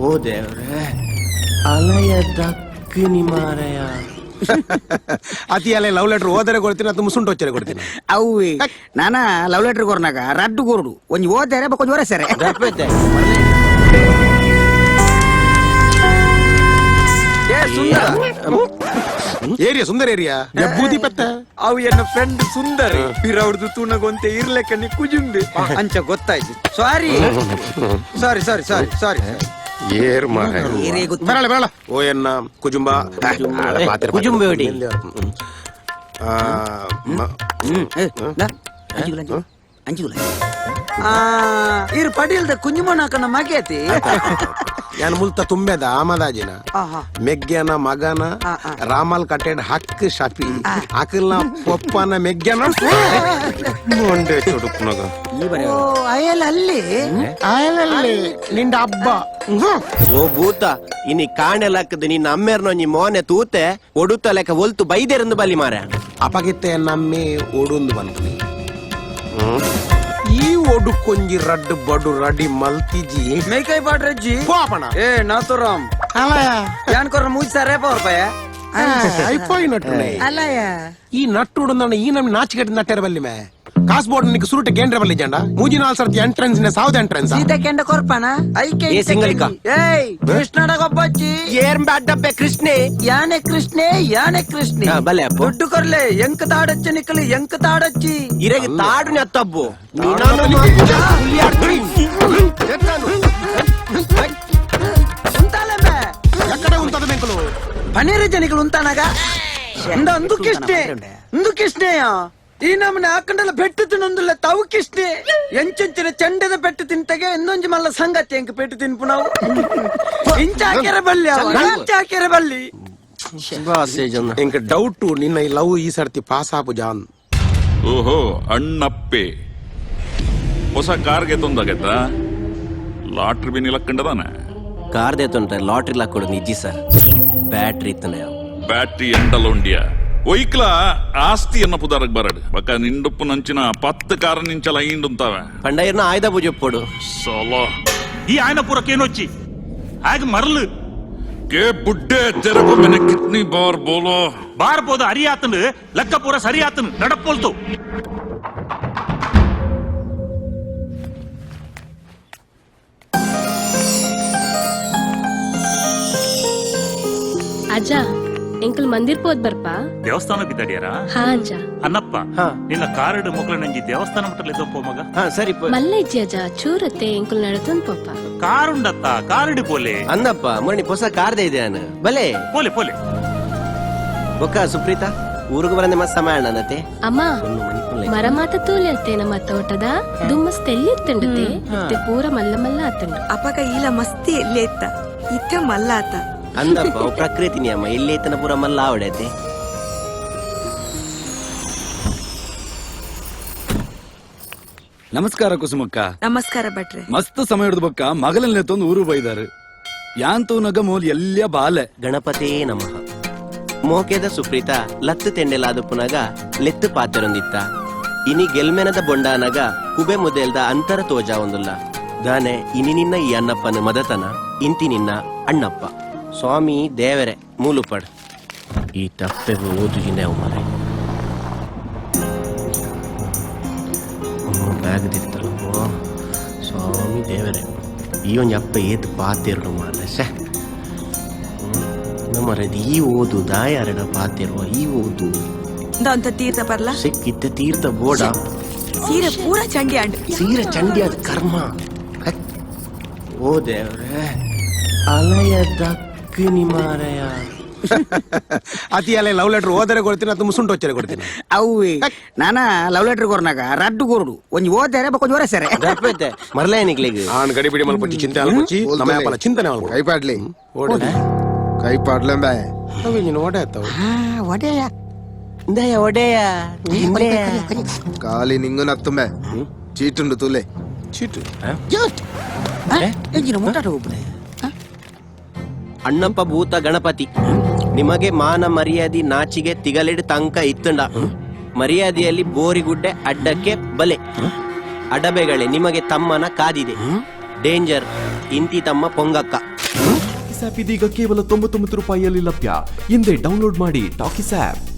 ಓ ದೇವ್ರೆ ಅಲಯ ದಕ್ಕಿನಿ ಮಾರಯ ಅತಿ ಅಲೆ ಲವ್ ಲೆಟರ್ ಓದರೆ ಕೊಡ್ತೀನಿ ಅದು ಮುಸುಂಟು వచ్చే ಕೊಡ್ತೀನಿ ಅವು ನಾನ ಲವ್ ಲೆಟರ್ ಕೊರ್ನಾಗ ರಡ್ಡು ಗೋರ್ಡು ಒಂಜಿ ಓದಾರೆ ಕೊಂಚ ಓರೆಸರೆ ದಪ್ಪೈತೆ ಏರಿಯಾ ಸುಂದರ ಏರಿಯಾ ಬೂದಿ ಪತ್ತ ಅವು ಎನ್ನ ಫ್ರೆಂಡ್ ಸುಂದರ್ ಪಿರವ್ರದು ತೂನಗೊಂತೆ ಇರ್ಲೆಕ್ಕ ಕುಜುಂಬಿ ಅಂಚ ಗೊತ್ತಾಯ್ತು ಸಾರಿ ಸಾರಿ ಸಾರಿ ಸಾರಿ ಸಾರಿ ಏರ್ ಮಾರ ಬರಲ್ಲ ಬರಲ್ಲ ಓ ಎನ್ನ ಕುಜುಂಬ ಕುಜುಂಬೆ ಹೊಡಿ ಇರು ಪಡಿಲ್ದ ಕುಂಜುಮಣ್ಣಕನ ಮಗೇತಿ ಯಾನ್ ಮುಲ್ತ ತುಂಬೆದ ಆಮದಾಜಿನ ಮೆಗ್ಗ್ಯನ ಮಗನ ರಾಮಲ್ ಕಟ್ಟೆಡ್ ಹಕ್ ಶಪಿ ಅಕಲ್ನ ಪೊಪ್ಪನ ಮೆಗ್ಗ್ಯನ ಮೊಂಡೆ ಚುಡುಕ್ನಗ ಅಯಲಲ್ಲಿ ನಿಂದ ಹಬ್ಬ ಓ ಭೂತ ಇನಿ ಕಾಣೆಲಕ್ಕದ ನಿನ್ನ ಅಮ್ಮೆರ್ನೊಂಜಿ ಮೋನೆ ತೂತೆ ಒಡುತ್ತ ಲೆಕ್ಕ ಒಲ್ತು ಬೈದೆರಂದು ಬಲಿ ಮಾರ ಅಪಗಿತ್ತೆ ನಮ್ಮೆ ಓಡುಂದು ಬಂತು ಈ ಒಡುಕೊಂಜಿ ರಡ್ಡು ಬಡು ರಡಿ ಮಲ್ತಿಜಿ ಮೇಕೈ ಪಾಡ್ರಜ್ಜಿ ಪಾಪಣ ಏ ನಾತುರಾಮ್ ಯಾನ್ ಕೊರ ಮೂಜಿ ಸರೇ ಪವರ್ಪಯ అయిపోయి నట్టునే ಅಲ್ಲಯ್ಯ ఈ నట్టుడు నన్ను ఈ నమ్మి నాచిగట్టి నట్టారు బల్లి మే కాస్బోర్డ్ నీకు సురుట గేండ్ర బల్లి జెండా మూజి నాల్ ಸರ್ತಿ ಎಂಟ್ರೆನ್ಸ್ ನೆ ಸೌತ್ ಎಂಟ್ರೆನ್ಸ್ ಸೀತೆ ಕೆಂಡ ಕೊರ್ಪನ ಐಕೆ ಏ ಸಿಂಗಳಿಕ ಏಯ್ ಕೃಷ್ಣಡ ಗೊಬ್ಬಚ್ಚಿ ಏರ್ ಬ್ಯಾಡ್ಡಬ್ಬೆ ಕೃಷ್ಣೆ ಯಾನೆ ಕೃಷ್ಣೆ ಯಾನೆ ಕೃಷ್ಣೆ ಬಲೆ ಅಪ್ಪ ದುಡ್ಡು ಕೊರ್ಲೆ ಎಂಕ ತಾಡಚ್ಚಿ ನಿಕ್ಕಲಿ ಎಂಕ ತಾಡಚ್ಚಿ ಇರೆಗೆ ತಾಡುನೆ ಅತ್ತಬ್ಬು ఉంటాలే ఎక్కడ ఉంటది మెంకులు పనీరు జనికలు ఉంటానగా అందుకిష్టేయ ಈ ನಮ್ಮನೆ ಹಾಕೊಂಡಲ್ಲ ಬೆಟ್ಟು ತಿನ್ನೊಂದಿಲ್ಲ ತವಕಿಷ್ಟೇ ಎಂಚೆಂಚಿನ ಚಂಡದ ಬೆಟ್ಟು ತಿಂತಗೆ ಇನ್ನೊಂಜಿ ಮಲ್ಲ ಸಂಗತಿ ಎಂಕ ಬೆಟ್ಟು ತಿನ್ಪು ನಾವು ಇಂಚಾಕೆರೆ ಬಲ್ಲಿ ఇంక డౌట్ నిన్న ఈ లవ్ ఈ ಸರ್ತಿ ಪಾಸ್ ಆಪು ಜಾನ್ ಓಹೋ ಅಣ್ಣಪ್ಪೆ ಹೊಸ ಕಾರ್ಗೆ ತೊಂದಾಗೈತ ಲಾಟ್ರಿ ಬಿನ್ ಇಲಕ್ಕಂಡದಾನೆ ಕಾರ್ ದೇತೊಂಡ್ರೆ ಲಾಟ್ರಿ ಲಾಕೊಡು ನಿಜ್ಜಿ ಸರ್ ಬ್ಯಾಟ್ರಿ ಇತ್ತನೆ ಬ್ಯಾಟ್ರಿ ಎಂಡಲೊಂಡಿಯ ಒಯ್ಕ್ಲ ಆಸ್ತಿ ಎನ್ನ ಪುದಾರಕ್ ಬರಡು ಬಕ್ಕ ನಿಂಡುಪ್ಪು ನಂಚಿನ 10 ಕಾರ್ ನಿಂಚಲ ಇಂಡುಂತಾವೆ పండైర్న ఆయుధ పూజ పొడు ಸೋಲೋ ఈ ఆయన పూరకేనొచ్చి ఆగ మరలు ಕೆ ಬುಡ್ಡೆ ತೆರಗು ಮೆನೆ ಕಿತ್ನಿ ಬಾರ್ ಬೋಲೋ బారపోదు అరియాతను లెక్క పూర సరియాతను నడపోల్తో ಅಜ್ಜ ಎಂಕಲ್ ಮಂದಿರ್ ಪೋದ್ ಬರ್ಪಾ ದೇವಸ್ಥಾನ ಬಿದ್ದಾಡ್ಯಾರ ಹಾ ಅಜ್ಜ ಅನ್ನಪ್ಪ ನಿನ್ನ ಕಾರಡು ಮೊಗ್ಲ ನಂಜಿ ದೇವಸ್ಥಾನ ಮಟ್ಟಲಿದ್ದ ಪೋ ಮಗ ಹಾ ಸರಿ ಮಲ್ಲ ಇಜ್ಜಿ ಅಜ್ಜ ಚೂರತ್ತೆ ಎಂಕಲ್ ನಡತೊಂದ್ ಪಪ್ಪ ಕಾರುಂಡತ್ತ ಕಾರಡಿ ಪೋಲೆ ಅಂದಪ್ಪ ಮೊನ್ನೆ ಹೊಸ ಕಾರ್ದೆ ಇದೆ ಅನ್ನ ಬಲೆ ಪೋಲೆ ಪೋಲೆ ಬೊಕ್ಕ ಸುಪ್ರೀತಾ ಊರಿಗೆ ಬರಂದೆ ಮಸ್ತ್ ಸಮಯ ಅನ್ನತೆ ಅಮ್ಮ ಮರಮಾತ ತೂಲಿ ಅತ್ತೇನ ತೋಟದ ದುಮ್ಮಸ್ ತೆಲ್ಲಿರ್ತಂಡತೆ ಇತ್ತೆ ಪೂರ ಮಲ್ಲ ಮಲ್ಲ ಆತಂಡು ಅಪಗ ಈಲ ಮಸ್ತಿ ಎಲ್ಲಿ ಎತ್ತ ಇತ್ತೆ ಮಲ್ಲ ಆತ ಅಂದಪ್ಪ ಅವು ಪ್ರಕೃತಿ ನಿಯಮ ಎಲ್ಲಿ ಐತನ ಪೂರ ಮಲ್ಲ ಆವಡೈತೆ ನಮಸ್ಕಾರ ಕುಸುಮಕ್ಕ ನಮಸ್ಕಾರ ಭಟ್ರೆ ಮಸ್ತ್ ಸಮಯ ಹಿಡಿದ ಬಕ್ಕ ಮಗಲಲ್ಲಿ ತಂದು ಊರು ಬೈದಾರೆ ಯಾಂತೂ ನಗ ಮೋಲ್ ಎಲ್ಲ ಬಾಲೆ ಗಣಪತೇ ನಮಃ ಮೋಕೆದ ಸುಪ್ರೀತಾ ಲತ್ತು ತೆಂಡೆಲಾದ ಪುನಗ ಲೆತ್ತು ಪಾತೆರೊಂದಿತ್ತ ಇನಿ ಗೆಲ್ಮೆನದ ಬೊಂಡಾನಗ ಕುಬೆ ಮುದೆಲ್ದ ಅಂತರ ತೋಜ ಒಂದುಲ್ಲ ದಾನೆ ಇನಿ ನಿನ್ನ ಈ ಅನ್ನಪ್ಪನ ಮದತನ ಇಂತಿ ನಿನ್ನ ಅಣ್ಣಪ್ಪ ಸ್ವಾಮಿ ದೇವರೆ ಮೂಲುಪಡ್ ಈ ತಪ್ಪೆ ಓದು ಜಿನೆವು ಮರೆ ಬ್ಯಾಗ್ ದಿತ್ತಲ್ಲ ಸ್ವಾಮಿ ದೇವರೆ ಈ ಒಂದು ಅಪ್ಪ ಏತು ಪಾತೆರಡು ಮಾರ್ರೆ ಶೇ ನಮ್ಮರದು ಈ ಓದು ದಾಯಾರಡ ಪಾತಿರುವ ಈ ಓದು ಅಂತ ತೀರ್ಥ ಬರ್ಲ ಸಿಕ್ಕಿತ್ತ ತೀರ್ಥ ಬೋಡ ಸೀರೆ ಪೂರ ಚಂಡಿ ಅಂಡ್ ಸೀರೆ ಚಂಡಿ ಅದ ಕರ್ಮ ಓ ದೇವ್ರೆ ಅಲಯ ದಕ್ಕಿನಿ ಮಾರಯ ಅತಿ ಅಲೆ ಲವ್ ಲೆಟರ್ ಓದರೆ ಕೊಡ್ತೀನಿ ಅದು ಮುಸುಂಟು వచ్చే ಕೊಡ್ತೀನಿ ಅವು ನಾನ ಲವ್ ಲೆಟರ್ ಕೊರ್ನಾಗ ರಡ್ಡು ಗೋರ್ಡು ಒಂಜಿ ಓದಾರೆ ಕೊಂಚ ಓರೆಸರೆ ದಪ್ಪೈತೆ ಮರಲೇ ನಿಕ್ಲಿಗೆ ಆನ್ ಗಡಿ ಬಿಡಿ ಮಲ್ಪಚ್ಚಿ ಚಿಂತೆ ಅಲ್ಪಚ್ಚಿ ನಮ್ಮಪ್ಪನ ಚಿಂತನೆ ಅಲ್ಪ ಕೈಪಾಡ್ಲಿ ಓಡಿ ಕೈಪಾಡ್ಲೆಂಬ ಅವಿ ನೀನು ಓಡೆ ಆಯ್ತವ ಒಡೆಯ ಇಂದಯ ಒಡೆಯ ಕಾಲಿ ನಿಂಗು ನತ್ತುಂಬೆ ಚೀಟುಂಡು ತೂಲೆ ಚೀಟು ಎಂಜಿನ ಮುಟ್ಟಾಟ ಹೋಗ್ಬಿಡೆ ಅಣ್ಣಪ್ಪ ಭೂತ ಗಣಪತಿ ನಿಮಗೆ ಮಾನ ಮರ್ಯಾದಿ ನಾಚಿಗೆ ತಿಗಲೆಡ್ ತಂಕ ಇತ್ತಂಡ ಮರ್ಯಾದೆಯಲ್ಲಿ ಬೋರಿಗುಡ್ಡೆ ಅಡ್ಡಕ್ಕೆ ಬಲೆ ಅಡಬೆಗಳೇ ನಿಮಗೆ ತಮ್ಮನ ಕಾದಿದೆ ಡೇಂಜರ್ ಇಂತಿ ತಮ್ಮ ಪೊಂಗಕ್ಕ ಟಾಕಿಸ್ ಆಪ್ ಇದೀಗ ಕೇವಲ 99 ರೂಪಾಯಿಯಲ್ಲಿ ಲಭ್ಯ. ಹಿಂದೆ ಡೌನ್ಲೋಡ್ ಮಾಡಿ ಟಾಕಿಸ್ ಆಪ್.